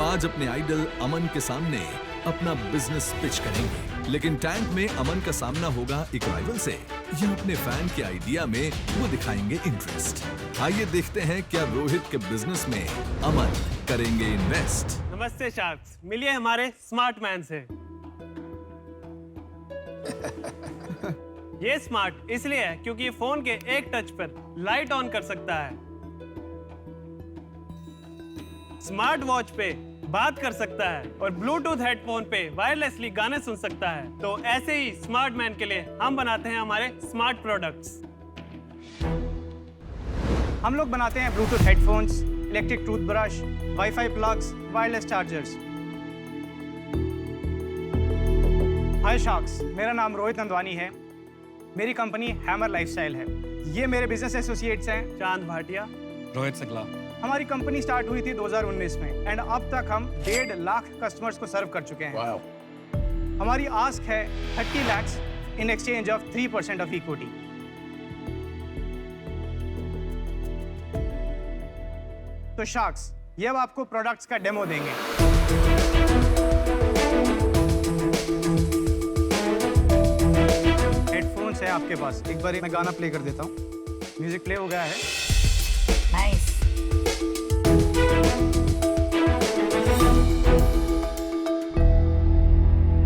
आज अपने आइडल अमन के सामने अपना बिजनेस पिच करेंगे। लेकिन टैंक में अमन का सामना होगा एक राइवल से या अपने फैन के आइडिया में वो दिखाएंगे इंटरेस्ट। आइए देखते हैं क्या रोहित के बिजनेस में अमन करेंगे इन्वेस्ट। नमस्ते शार्क्स, मिलिए हमारे स्मार्ट मैन से। ये स्मार्ट इसलिए है क्योंकि ये फोन के एक टच पर लाइट ऑन कर सकता है, स्मार्ट वॉच पे बात कर सकता है और ब्लूटूथ हेडफोन पे वायरलेसली गाने सुन सकता है। तो ऐसे ही स्मार्ट मैन के लिए हम बनाते हैं हमारे स्मार्ट प्रोडक्ट्स। हम लोग बनाते हैं Bluetooth headphones, electric toothbrush, WiFi plugs, wireless chargers. Hi sharks, मेरा नाम रोहित नंदवानी है। मेरी कंपनी हैमर लाइफस्टाइल है। ये मेरे बिजनेस एसोसिएट्स हैं चांद भाटिया, रोहित सकला। हमारी कंपनी स्टार्ट हुई थी 2019 में एंड अब तक हम 1.5 लाख कस्टमर्स को सर्व कर चुके हैं। हमारी आस्क है 30 lakhs in exchange of 3% of equity. तो शार्क्स, ये अब आपको प्रोडक्ट्स का डेमो देंगे। हेडफोन्स है आपके पास। एक बार मैं गाना प्ले कर देता हूँ। म्यूजिक प्ले हो गया है। नाइस।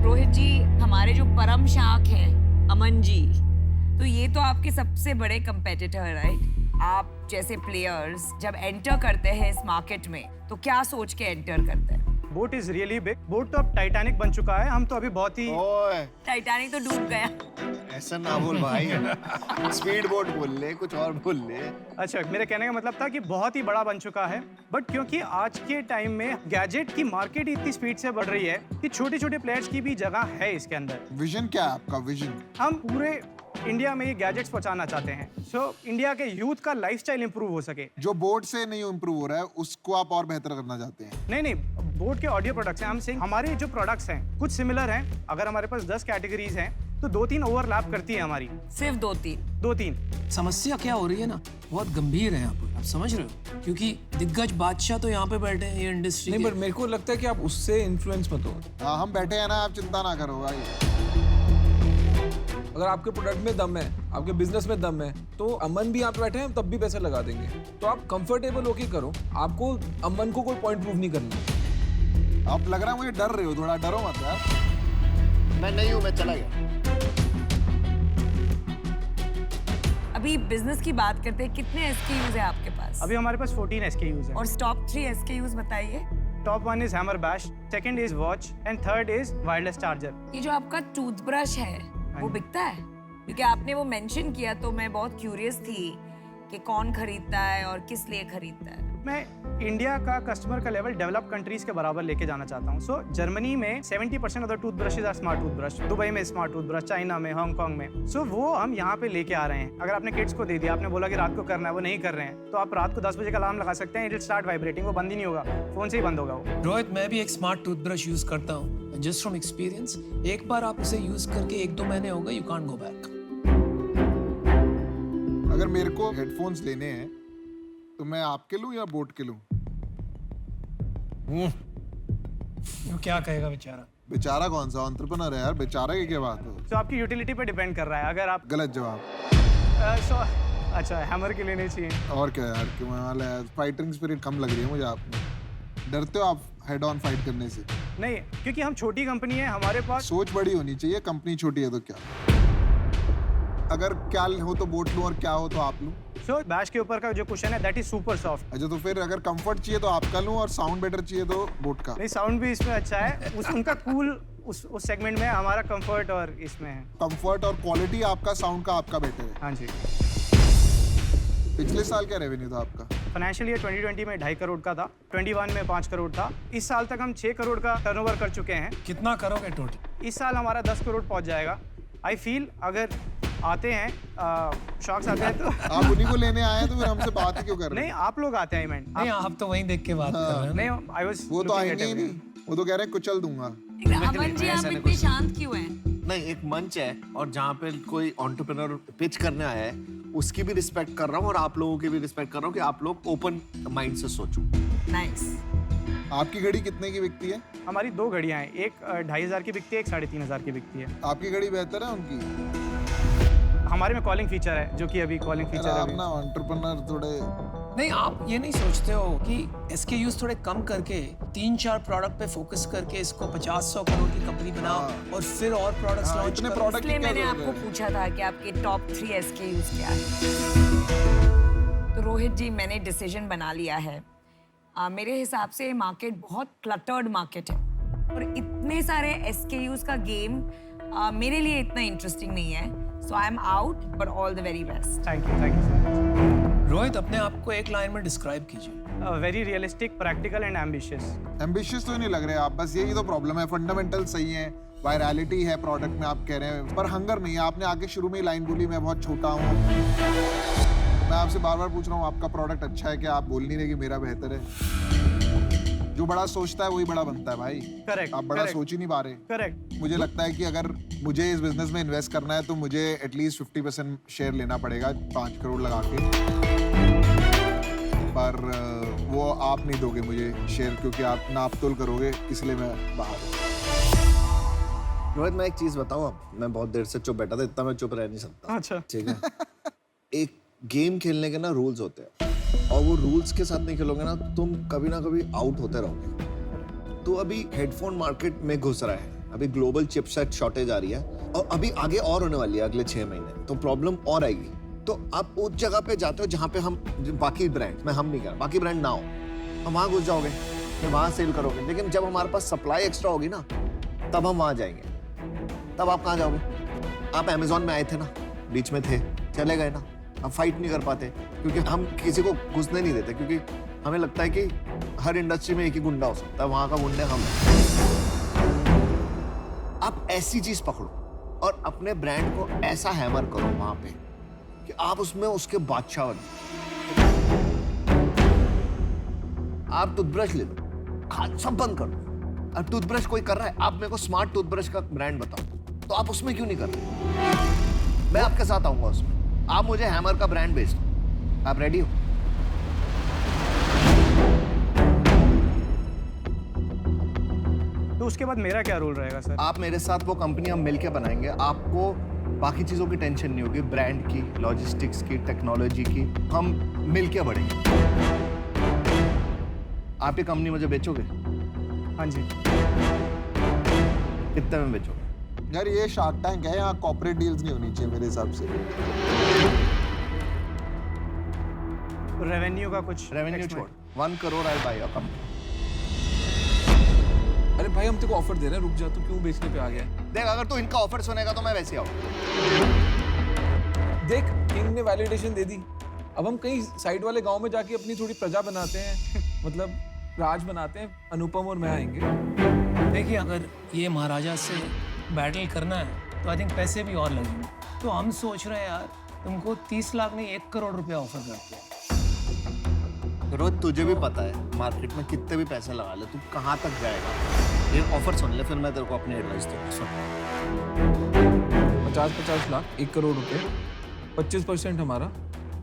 रोहित जी, हमारे जो परम शाख हैं अमन जी, तो ये तो आपके सबसे बड़े कंपेटिटर, राइट? आप जैसे प्लेयर्स जब एंटर करते हैं इस मार्केट में तो क्या सोच के एंटर करते हैं? Boat is really big. Boat तो अब टाइटैनिक बन चुका है। हम तो अभी बहुत ही ओए, टाइटैनिक तो डूब गया। ऐसा ना बोल भाई। स्पीड बोट बोल ले, कुछ और बोल ले। अच्छा, मेरे कहने का मतलब था कि बहुत ही बड़ा बन चुका है। बट क्योंकि आज के टाइम में गैजेट की मार्केट इतनी स्पीड से बढ़ रही है कि छोटे छोटे प्लेयर्स की भी जगह है इसके अंदर। विजन क्या है आपका? विजन हम पूरे इंडिया में ये गैजेट्स पहुंचाना चाहते हैं, सो इंडिया के यूथ का लाइफस्टाइल इंप्रूव हो सके। जो बोट से नहीं इंप्रूव हो रहा है उसको आप और बेहतर करना चाहते हैं। नहीं, बोट के ऑडियो प्रोडक्ट्स हैं। हम सिंह हमारे जो प्रोडक्ट्स हैं कुछ सिमिलर हैं। अगर हमारे पास 10 कैटेगरीज हैं तो 2-3 ओवरलैप करती है हमारी। सिर्फ 2-3। समस्या क्या हो रही है ना, बहुत गंभीर है यहाँ पर, आप समझ रहे हो? क्योंकि दिग्गज बादशाह तो यहाँ पे बैठे हैं ये इंडस्ट्री नहीं, पर मेरे को लगता है कि आप उससे इन्फ्लुएंस मत हो। हाँ, हम बैठे हैं ना, आप चिंता ना करो भाई। अगर आपके प्रोडक्ट में दम है, आपके बिजनेस में दम है, तो अमन भी आप बैठे हैं तब भी पैसे लगा देंगे। तो आप कंफर्टेबल होके करो, आपको अमन को कोई पॉइंट प्रूव नहीं करना। आप लग रहा है मुझे डर रहे हो, थोड़ा डरो मत यार। मैं नहीं हूँ, मैं चला गया। अभी बिजनेस की बात करते हैं, कितने SKUs है आपके पास? अभी हमारे पास 14 SKUs हैं। और टॉप 3 SKUs बताइए। Top 1 is hammer bash, second is watch and third is wireless charger. ये जो आपका टूथब्रश है वो बिकता है? क्योंकि आपने वो मेंशन किया तो मैं बहुत क्यूरियस थी कि कौन खरीदता है और किस लिए खरीदता है। मैं इंडिया का कस्टमर का लेवल डेवलप कंट्रीज के बराबर लेके जाना चाहता हूँ। सो जर्मनी में 70% of the toothbrushes are smart toothbrush, Dubai में स्मार्ट टूथब्रश, चाइना में, हांगकांग में। सो वो हम यहाँ पे लेके आ रहे हैं। अगर आपने किड्स को दे दिया, आपने बोला कि रात को करना है, वो नहीं कर रहे हैं, तो आप रात को 10 बजे का अलार्म लगा सकते हैं, इट विल स्टार्ट वाइब्रेटिंग। वो बंद ही नहीं होगा, फोन से ही बंद होगा वो। रोहित, मैं भी एक स्मार्ट टूथब्रश यूज करता हूँ, जस्ट फ्रॉम एक्सपीरियंस। एक बार आप उसे यूज करके 1-2 महीने हो गए, यू कांट गो बैक। अगर मेरे को हेडफोन्स लेने हैं तो मैं आपके लूं या बोट के लूं? वो क्या कहेगा बेचारा? बेचारा कौन सा एंटरप्रेन्योर है यार, बेचारा की क्या बात हो? तो आपकी यूटिलिटी पे डिपेंड कर रहा है। अगर आप गलत जवाब। अच्छा, हैमर के लेने चाहिए। और क्या यार, क्यों वाला है? फाइटिंग स्पिरिट कम लग रही है मुझे आप में। डरते हो आप हेड ऑन फाइट करने से? नहीं, क्योंकि हम छोटी कंपनी है, हमारे पास सोच बड़ी होनी चाहिए। कंपनी छोटी है तो क्या, अगर क्या हो तो बोट लूं और क्या हो तो आप लूं। सो बैश के ऊपर का जो कुशन है दैट इज सुपर सॉफ्ट। अच्छा, तो फिर अगर कंफर्ट चाहिए तो आपका लूं और साउंड बेटर चाहिए तो बोट का? नहीं, साउंड भी इसमें अच्छा है। उनका कूल उस सेगमेंट में, हमारा कंफर्ट और इसमें है कंफर्ट और क्वालिटी आपका, साउंड का आपका बेटर है। हाँ जी। पिछले साल क्या रेवेन्यू था आपका? फाइनेंशियल ईयर 2020 में 2.5 करोड़ का था, 21 में 5 करोड़ था। इस साल तक हम 6 करोड़ का टर्नओवर कर चुके हैं। कितना करोगे टोटल? इस साल हमारा 10 करोड़ पहुंच जाएगा। आई फील अगर आते हैं शॉक्स आते हैं तो आप उन्हीं को लेने आए हैं तो फिर हमसे बात ही क्यों कर रहे नहीं, आप लोग आते हैं इवेंट। नहीं, आप तो वहीं देख के बात कर रहे हैं। नहीं, आई वाज वो तो आएंगे ही नहीं, वो तो कह रहे हैं कुचल दूंगा। अमन जी, आप इतने शांत क्यों हैं? नहीं, एक मंच है और जहाँ पे कोई एंटरप्रेन्योर पिच करने आया है उसकी भी रिस्पेक्ट कर रहा हूँ और आप लोगों की भी रिस्पेक्ट कर रहा हूँ कि आप लोग ओपन माइंड से सोचो। नाइस। आपकी घड़ी कितने की बिकती है? हमारी 2 घड़ियां हैं, एक 2500 की बिकती है, एक 3500 की बिकती है। आपकी घड़ी बेहतर है उनकी? हमारे में कॉलिंग फीचर है, जो कि अभी कॉलिंग फीचर है आप अभी। ना एंटरप्रेन्योर थोड़े नहीं, आप ये नहीं सोचते हो कि SKUs थोड़े कम करके 3-4 प्रोडक्ट पे फोकस करके इसको 50-100 करोड़ की कंपनी बनाओ और फिर और प्रोडक्ट्स हाँ, लॉन्च इतने करो। प्रोडक्ट इसलिए की क्या मैंने जरूरत आपको है? पूछा था कि आपके टॉप 3 SKUs क्या है। तो रोहित जी, मैंने डिसीजन बना लिया है। मेरे हिसाब से मार्केट बहुत क्लटर्ड मार्केट है और इतने सारे SKUs का गेम मेरे लिए इतना इंटरेस्टिंग नहीं है। So I am out, but all the very best. Thank you so much. Rohit, अपने आप को एक लाइन में डिस्क्राइब कीजिए। Very realistic, practical and ambitious. Ambitious तो नहीं लग रहे आप, बस यही तो प्रॉब्लम है। फंडामेंटल सही है, वायरलिटी है प्रोडक्ट में आप कह रहे हैं, पर हंगर नहीं है। आपने आगे शुरू में ही लाइन बोली मैं बहुत छोटा हूँ। मैं आपसे बार बार पूछ रहा हूँ आपका प्रोडक्ट अच्छा है क्या? आप बोल नहीं रहे कि मेरा बेहतर है। जो बड़ा सोचता है वही बड़ा बनता है भाई। करेक्ट। आप बड़ा सोच ही नहीं पा रहे। करेक्ट। मुझे लगता है कि अगर मुझे इस बिजनेस में इन्वेस्ट करना है तो मुझे एटलीस्ट 50% शेयर लेना पड़ेगा 5 करोड़ लगा के। पर वो आप नहीं दोगे मुझे शेयर, क्योंकि आप नाप तोल करोगे, इसलिए मैं बाहर हूँ। रोहित, मैं एक चीज बताऊं, अब मैं बहुत देर से चुप बैठा था, इतना मैं चुप रह नहीं सकता। अच्छा। ठीक है। एक गेम खेलने के ना रूल्स होते हैं, और वो रूल्स के साथ नहीं खेलोगे ना तो तुम कभी ना कभी आउट होते रहोगे। तो अभी हेडफोन मार्केट में घुस रहा है, अभी ग्लोबल चिपसेट शॉर्टेज आ रही है, और अभी आगे और होने वाली है अगले 6 महीने, तो प्रॉब्लम और आएगी। तो आप उस जगह पे जाते हो जहाँ पे हम बाकी ब्रांड, मैं हम नहीं कर, बाकी ब्रांड ना हो, हम वहाँ घुस जाओगे, फिर वहाँ सेल करोगे। लेकिन जब हमारे पास सप्लाई एक्स्ट्रा होगी ना, तब हम वहाँ जाएंगे। तब आप कहाँ जाओगे? आप अमेजोन में आए थे ना, बीच में थे, चले गए ना। हम फाइट नहीं कर पाते क्योंकि हम किसी को घुसने नहीं देते, क्योंकि हमें लगता है कि हर इंडस्ट्री में एक ही गुंडा हो सकता है, वहां का गुंडे हम हैं। आप ऐसी चीज पकड़ो और अपने ब्रांड को ऐसा हैमर करो वहां पे कि आप उसमें उसके बादशाह बनो। आप टूथब्रश ले लो, सब बंद कर दो। अब टूथब्रश कोई कर रहा है, आप मेरे को स्मार्ट टूथब्रश का ब्रांड बताओ, तो आप उसमें क्यों नहीं कर रहे? मैं आपके साथ आऊंगा उसमें। आप मुझे हैमर का ब्रांड बेच दो। आप रेडी हो? तो उसके बाद मेरा क्या रोल रहेगा सर? आप मेरे साथ वो कंपनी हम मिलके बनाएंगे। आपको बाकी चीजों की टेंशन नहीं होगी, ब्रांड की, लॉजिस्टिक्स की, टेक्नोलॉजी की, हम मिलके बढ़ेंगे। आप ये कंपनी मुझे बेचोगे? हाँ जी। कितने में बेचोगे? यार ये शार्क टैंक है, यहाँ कॉर्पोरेट डील्स नहीं होनी चाहिए मेरे हिसाब से। तो रेवेन्यू का कुछ रेवेन्यू छोड़, 1 करोड़ आई बाय योर कंपनी। अरे भाई, हम तेरे को ऑफर दे रहे हैं, रुक जा, तू क्यों बेचने पे आ गया है? देख, अगर तू इनका ऑफर सुनेगा तो मैं वैसे आऊँ। देख, किंग ने वैलिडेशन दे दी। अब हम कहीं साइड वाले गांव में जाके अपनी थोड़ी प्रजा बनाते हैं, मतलब राज बनाते हैं। अनुपम और मैं आएंगे। देखिए, अगर ये महाराजा से बैटल करना है तो आई थिंक पैसे भी और लगेंगे। तो हम सोच रहे हैं यार, तुमको 30 लाख नहीं 1 करोड़ रुपया ऑफर करते हैं। रोज तुझे भी पता है मार्केट में कितने भी पैसे लगा ले, तू कहाँ तक जाएगा। ये ऑफर सुन ले, फिर मैं तेरे को अपनी एडवाइस दूंगा। सुन, 50 लाख, 1 करोड़ रुपए, 25% हमारा।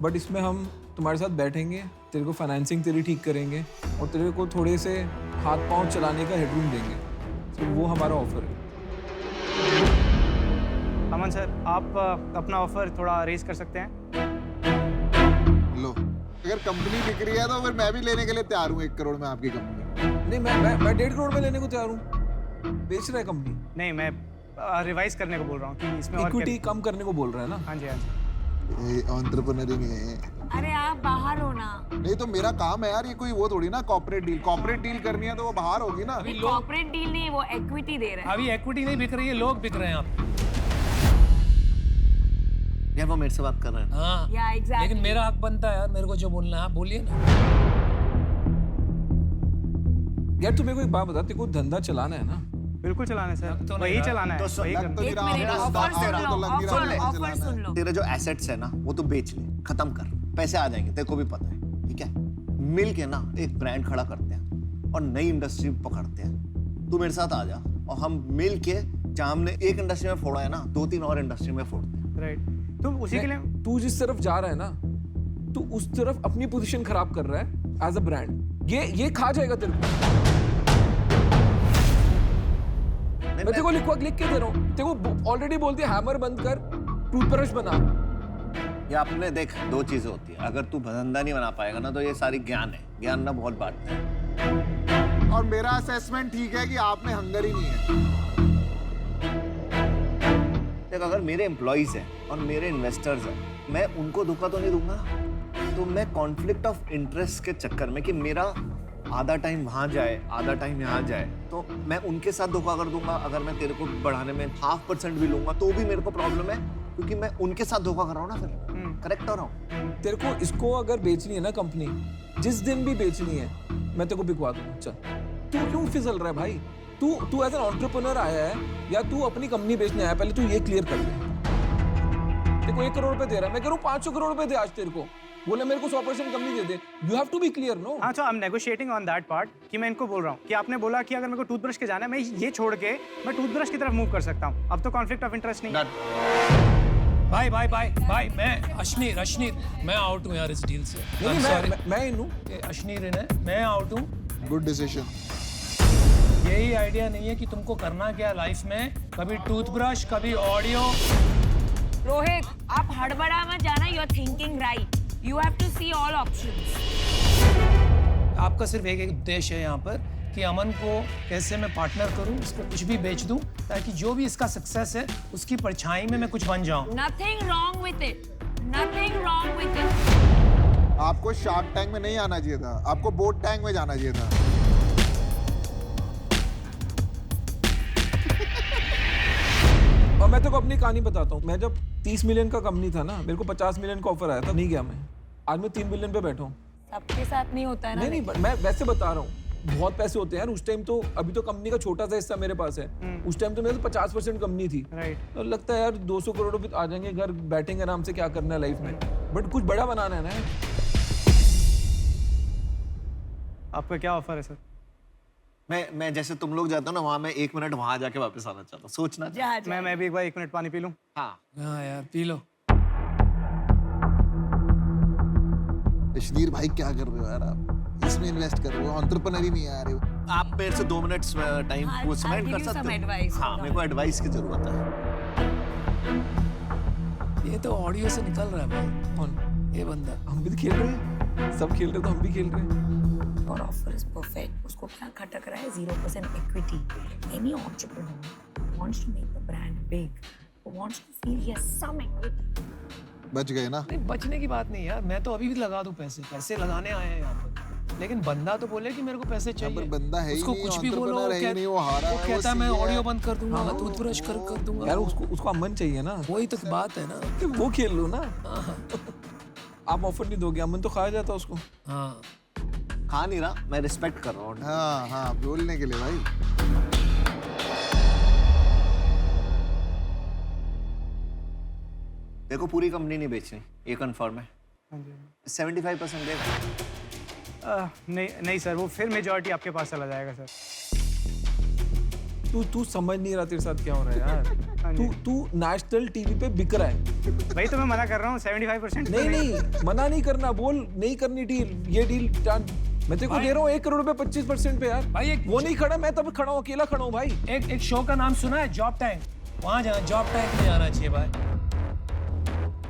बट इसमें हम तुम्हारे साथ बैठेंगे, तेरे को फाइनेंसिंग तेरी ठीक करेंगे और तेरे को थोड़े से हाथ पांव चलाने का हेडरूम देंगे। तो वो हमारा ऑफर है। अमन सर, आप अपना ऑफर थोड़ा रेज कर सकते हैं? लो, अगर कंपनी बिक रही है तो फिर मैं भी लेने के लिए तैयार हूँ 1 करोड़ में आपकी कंपनी। नहीं, मैं 1.5 करोड़ में लेने को तैयार हूँ। बेच रहा है कंपनी। नहीं, मैं रिवाइज करने को बोल रहा हूँ कि इसमें और इक्विटी कम करने को बोल रहा है ना। हाँ जी, हाँ जी। ये एंटरप्रेन्योर ही है। अरे आप बाहर हो ना। नहीं तो मेरा काम है यार, ये कोई वो थोड़ी ना कॉर्पोरेट डील करनी है तो वो बाहर होगी ना। कॉर्पोरेट डील नहीं, वो इक्विटी दे रहा है। अभी इक्विटी नहीं बिक रही है, लोग बिक रहे हैं आप। यार वो मेरे से बात कर रहे हैं। हाँ, या एग्जैक्टली। लेकिन मेरा हक बनता है यार, मेरे को जो बोलना है आप बोलिए ना। यार तू मेरे को एक बात बता, तेरे को धंधा चलाना है ना? बिल्कुल चलाना है सर, तो नहीं वही रहा। चलाना है, तो वही लग करना तो है। नहीं एक रहा, मिनट, मेरा ऑफर दांत सुन तेरा लो, तो लग नहीं रहा, ऑफर मुझे ऑफर चलाना सुन है। लो। तेरे जो एसेट्स है ना, वो तो बेच ले, खत्म कर, पैसे आ जाएंगे, तेरे को भी पता है। ठीक है, मिल के ना एक ब्रांड खड़ा करते हैं और नई इंडस्ट्री पकड़ते हैं। तू मेरे साथ आ जा और हम मिल के, जहाँ हमने एक इंडस्ट्री में फोड़ा है ना, 2-3 और इंडस्ट्री में फोड़ते हैं। राइट, तो उसी के लिए तू जिस तरफ जा रहा है ना, तू उस तरफ अपनी पोजीशन खराब कर रहा है एज अ ब्रांड। ये खा जाएगा तेरे को। मैं तेरे को लिख के दे रहा हूँ, तेरे को ऑलरेडी बोलती है हैमर बंद कर, टूथब्रश बना। ये आपने देख, दो चीजें होती है, अगर तू धंधा नहीं बना पाएगा ना तो ये सारी ज्ञान है, ज्ञान ना बहुत बांटते हैं। और मेरा असेसमेंट ठीक है कि आप में हंगर ही नहीं है। देख, अगर मेरे एम्प्लॉइज हैं और मेरे इन्वेस्टर्स हैं, मैं उनको धोखा तो नहीं दूंगा। तो मैं कॉन्फ्लिक्ट ऑफ इंटरेस्ट के चक्कर में कि मेरा आधा टाइम वहां जाए, आधा टाइम यहाँ जाए, तो मैं उनके साथ धोखा कर दूंगा। अगर मैं तेरे को बढ़ाने में 0.5% भी लूंगा तो भी मेरे को प्रॉब्लम है, क्योंकि मैं उनके साथ धोखा कर रहा हूँ ना। फिर करेक्ट हो रहा हूँ। तेरे को इसको अगर बेचनी है ना कंपनी, जिस दिन भी बेचनी है मैं तेरे को बिकवा दूंगा। चल, तू क्यों फिसल रहा है भाई? तू एज एन एंटरप्रेन्योर आया है या तू अपनी कंपनी बेचने आया? पहले तू ये क्लियर कर ले। तेरे को 1 करोड़ रुपए दे रहा है, मैं कह रहा हूँ 500 करोड़ रुपए दे आज तेरे को। बोले मेरे को 100% कंपनी दे दे। You have to be clear, no? हाँ, तो I am negotiating on that part कि मैं इनको बोल रहा हूँ कि आपने बोला कि अगर मेरे को टूथब्रश के जाना है, मैं ये छोड़ के मैं टूथब्रश की तरफ मूव कर सकता हूँ। अब तो कॉन्फ्लिक्ट ऑफ इंटरेस्ट नहीं है। भाई मैं अश्नीर मैं आउट हूँ यार इस डील से। नहीं, मैं इन हूँ। अश्नीर है, मैं आउट हूँ। Good decision. यही आइडिया नहीं है कि तुमको करना क्या लाइफ में, कभी टूथब्रश, कभी ऑडियो। रोहित, आप हड़बड़ा मत जाना, you are thinking right, you have to see all options. आपका सिर्फ एक उद्देश्य है यहाँ पर कि अमन को कैसे मैं पार्टनर करूं, इसको कुछ भी बेच दूं, ताकि जो भी इसका सक्सेस है उसकी परछाई में मैं कुछ बन जाऊं। Nothing wrong with it. Nothing wrong with it. आपको शार्क टैंक में नहीं आना चाहिए था, आपको बोट टैंक में जाना चाहिए था। और मैं तेरे को अपनी कहानी बताता हूँ। मैं जब 30 मिलियन का कंपनी था ना, मेरे को 50 मिलियन का ऑफर आया था, नहीं गया मैं। आज मैं 3 बिलियन पे बैठा हूँ। सबके साथ नहीं होता है ना। नहीं, मैं वैसे बता रहा हूँ, बहुत पैसे होते हैं यार। उस टाइम तो, अभी तो कंपनी का छोटा सा हिस्सा मेरे पास है। उस टाइम तो मेरे तो 50% कंपनी थी। तो लगता है यार 200 करोड़ रुपए आ जाएंगे, घर बैठेंगे आराम से, क्या करना है लाइफ में। बट कुछ बड़ा बनाना है ना। आपका क्या ऑफर है सर? मैं जैसे तुम लोग जाते हो ना, वहां मैं 1 मिनट वहां जाके वापस आना चाहता हूँ। सोचना चाहिए। मैं भी एक बार 1 मिनट पानी पी लूं। हाँ यार पी लो। अश्नीर भाई, क्या कर रहे हो यार आप? इसमें इन्वेस्ट कर रहे हो, एंटरप्रेन्योर ही नहीं आ रहे हो। आप मेरे से 2 मिनट टाइम वो स्पेंड कर सकते हो। हाँ, मेरे को एडवाइस की जरूरत है। ये तो ऑडियो से निकल रहा है भाई। कौन? ये बंदा। हम भी तो खेल रहे हैं, सब खेल रहे तो हम भी खेल रहे हैं। और ऑफर इज परफेक्ट। उसको क्या खटक रहा है? 0% equity. Any entrepreneur wants to make the brand big, wants to feel he has some equity. बच गए ना? नहीं, बचने की बात नहीं यार, मैं तो अभी भी लगा दूं पैसे लगाने आए हैं यहाँ पर। लेकिन बंदा तो बोले कि मेरे को पैसे चाहिए। पर बंदा है ही उसको नहीं, कुछ भी बोलो, entrepreneur है ही नहीं, वो हारा है, वो वो कहता है मैं सीए है। ऑडियो बंद कर दूंगा, टूथब्रश कर दूंगा। यार उसको अमन चाहिए ना, वही तो बात है ना। तो वो खेल लो ना। आप ऑफर नहीं दोगे, अमन तो खाया जाता उसको। हाँ, खा नहीं रहा, मैं रिस्पेक्ट कर रहा हूँ। हाँ हाँ, बोलने के लिए भाई। देखो, पूरी कंपनी नहीं बेचनी, ये कंफर्म है। 75% देगा। नहीं सर, वो फिर मेजॉरिटी आपके पास चला जाएगा सर। तू समझ नहीं रहा तेरे साथ क्या हो रहा है यार। तू नेशनल टीवी पे बिक रहा है। भाई तो मैं मना कर रहा हूँ 75%। नहीं, मना नहीं करना, बोल नहीं करनी डील। ये डील मैं तेरे को दे रहा हूँ 1 करोड़ रुपए 25% पे यार। भाई वो नहीं खड़ा, मैं तब खड़ा हूँ, अकेला खड़ा हूँ भाई। एक शो का नाम सुना है, जॉब टैंक। वहाँ जाना, जॉब टैंक में जाना चाहिए भाई।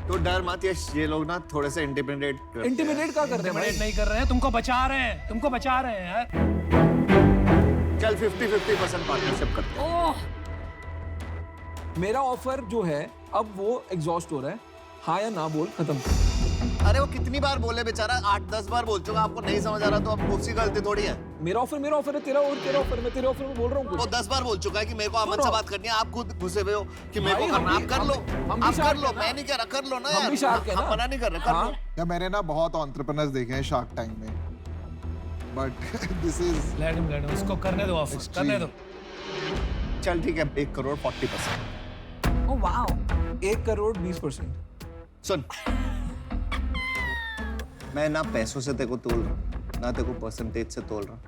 तो डर मत, ये लोग ना थोड़े से इंटिमिडेट क्या कर रहे हैं भाई? नहीं कर रहे हैं, तुमको बचा रहे हैं यार। चल 50-50% पार्टनरशिप करते हैं। ओह, मेरा ऑफर जो है अब वो एग्जॉस्ट हो रहा है। हाँ या ना बोल, खत्म। अरे वो कितनी बार बोले बेचारा, 8-10 बार बोल चुका। आपको नहीं समझ आ रहा तो अब उसकी गलती थोड़ी है। मेरा ऑफर है, तेरा ऑफर। मैं तेरे ऑफर में बोल रहा हूँ। वो 10 बार बोल चुका है कि मेरे को अमन से बात करनी है। आप खुद घुसे हुए हो कि मेरे को भाई, करना। आप कर लो, हम भी आप कर शार्क लो। है ना। मैं नहीं कह रहा, कर लो ना हम यार। भी शार्क है ना। हम मना नहीं कर रहे, कर लो। या मैंने ना बहुत एंटरप्रेन्योर्स देखे हैं शार्क टैंक में, बट दिस इज लेट उसको करने दो, ऑफर करने दो। चल ठीक है, 1 करोड़ 40%। Oh wow. 1 करोड़ 20%। सुन, मैं ना पैसों से तेरे को तोल रहा हूँ, ना तेरे को परसेंटेज से तोल रहा हूँ।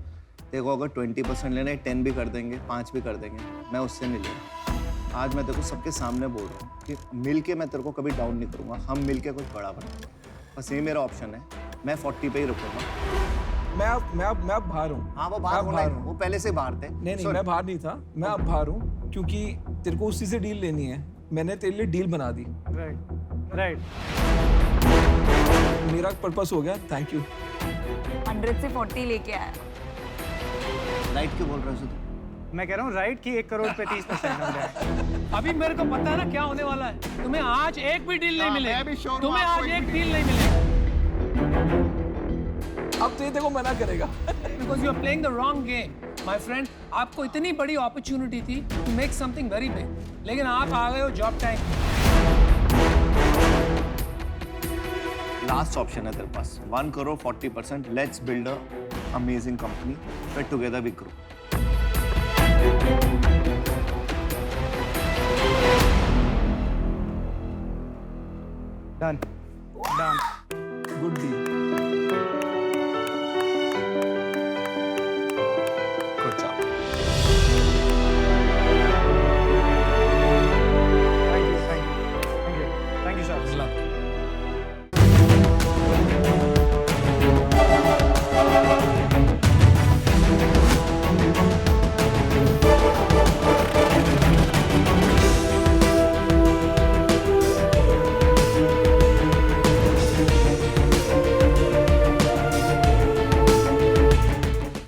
तेरे को अगर 20% लेना है, 10 भी कर देंगे, 5 भी कर देंगे, मैं उससे नहीं ले रहा। आज मैं तेरे को सबके सामने बोल रहा हूँ कि मिल के मैं तेरे को कभी डाउन नहीं करूँगा। हम मिल के कुछ बड़ा बनाएंगे। बस ये मेरा ऑप्शन है। मैं 40 पे ही रुकूंगा। मैं अब बाहर हूँ। हाँ, वो बाहर होना है। वो पहले से बाहर थे। नहीं, मैं बाहर नहीं था, मैं अब बाहर हूँ। क्योंकि तेरे को उसी से डील लेनी है, मैंने तेरे लिए डील बना दी। Right right. मेरा पर्पस हो गया, थैंक यू। 100 से 40 लेके आया। राइट क्यों बोल रहे हो तू? मैं कह रहा हूँ राइट की 1 करोड़ पे 30% हो गया। अभी मेरे को पता है ना क्या होने वाला है। तुम्हें आज एक भी डील नहीं हाँ, मिलेगी। मैं भी sure हूँ तुम्हें आपको आज एक एक भी डील नहीं मिलेगी अब तो ये देखो मना करेगा। Because you are playing the wrong game my friend. आपको इतनी बड़ी अपॉर्चुनिटी थी to make something very big, लेकिन आप आ गए हो जॉब टैंक। लास्ट ऑप्शन है तेरे पास, 1 crore 40%। Let's build a amazing company, फिर together we grow. Done done. Good deal.